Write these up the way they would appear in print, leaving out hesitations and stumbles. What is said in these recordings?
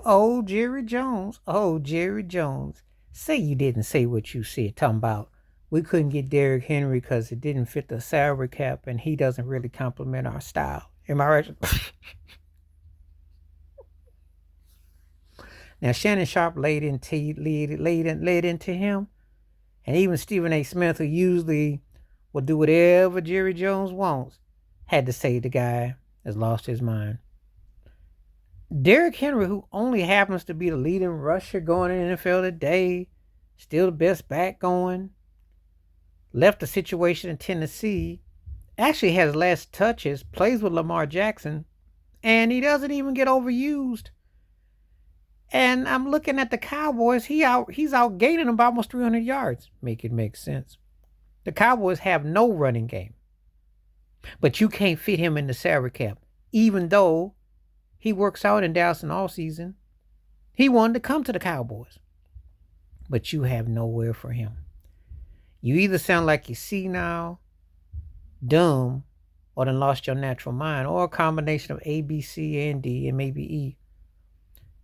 Oh, Jerry Jones. Oh, Jerry Jones. Say you didn't say what you said. Talking about we couldn't get Derrick Henry because it didn't fit the salary cap and he doesn't really complement our style. Am I right? Now Shannon Sharp laid into him, and even Stephen A. Smith, who usually will do whatever Jerry Jones wants, had to say the guy has lost his mind. Derrick Henry, who only happens to be the leading rusher going in the NFL today, still the best back going, left the situation in Tennessee, actually has less touches, plays with Lamar Jackson, and he doesn't even get overused. And I'm looking at the Cowboys, he's out gaining them by almost 300 yards. Make it make sense. The Cowboys have no running game, but you can't fit him in the salary cap, even though he works out in Dallas all season. He wanted to come to the Cowboys, but you have nowhere for him. You either sound like you see now, dumb, or then lost your natural mind, or a combination of A, B, C, and D, and maybe E.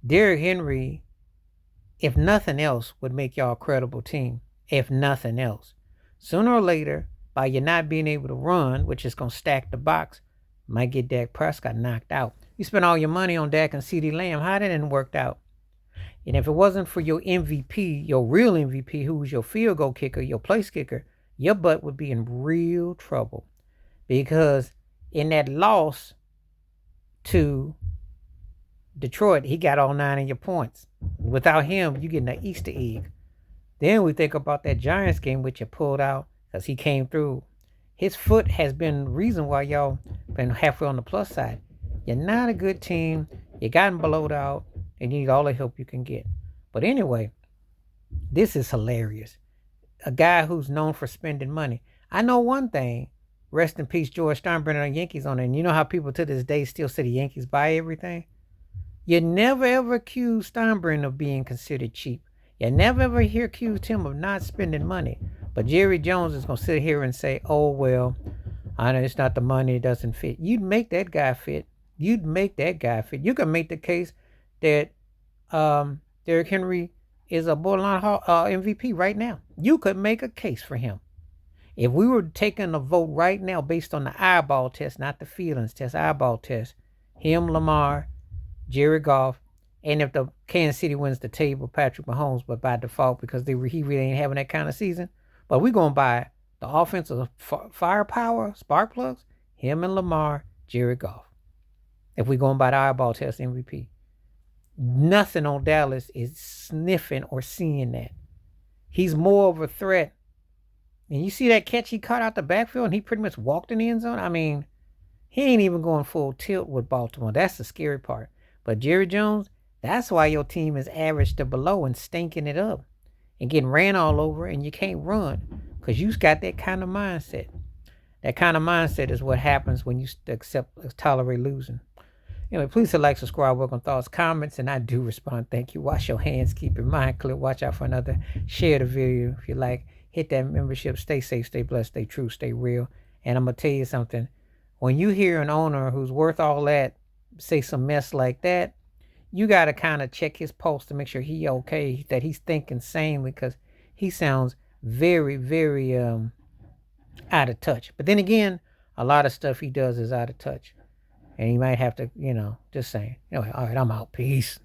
Derrick Henry, if nothing else, would make y'all a credible team. If nothing else. Sooner or later, by you not being able to run, which is going to stack the box, might get Dak Prescott knocked out. You spent all your money on Dak and CeeDee Lamb. How did it work out? And if it wasn't for your MVP, your real MVP, who was your field goal kicker, your place kicker, your butt would be in real trouble. Because in that loss to Detroit, he got all 9 of your points. Without him, you getting an Easter egg. Then we think about that Giants game which you pulled out because he came through. His foot has been the reason why y'all been halfway on the plus side. You're not a good team. You gotten blowed out, and you need all the help you can get. But anyway, this is hilarious. A guy who's known for spending money. I know one thing. Rest in peace, George Steinbrenner on Yankees on it. And you know how people to this day still say the Yankees buy everything? You never ever accuse Steinbrenner of being considered cheap. You never ever hear accused him of not spending money. But Jerry Jones is going to sit here and say, oh, well, I know it's not the money, it doesn't fit. You'd make that guy fit. You'd make that guy fit. You can make the case that Derrick Henry is a borderline MVP right now. You could make a case for him. If we were taking a vote right now based on the eyeball test, not the feelings test, eyeball test, him, Lamar, Jared Goff, and if the Kansas City wins the table, Patrick Mahomes, but by default because he really ain't having that kind of season. But we're going to buy the offensive firepower, spark plugs, him and Lamar, Jared Goff. If we're going by the eyeball test MVP. Nothing on Dallas is sniffing or seeing that. He's more of a threat. And you see that catch he caught out the backfield and he pretty much walked in the end zone? I mean, he ain't even going full tilt with Baltimore. That's the scary part. But Jerry Jones, that's why your team is average to below and stinking it up and getting ran all over and you can't run because you got that kind of mindset. That kind of mindset is what happens when you tolerate losing. Anyway, please like, subscribe, welcome thoughts, comments, and I do respond. Thank you. Wash your hands. Keep your mind clear. Watch out for another. Share the video if you like. Hit that membership. Stay safe, stay blessed, stay true, stay real. And I'm going to tell you something. When you hear an owner who's worth all that say some mess like that, you got to kind of check his pulse to make sure he okay, that he's thinking sanely because he sounds very, very out of touch. But then again, a lot of stuff he does is out of touch. And he might have to, just saying. Anyway, all right, I'm out. Peace.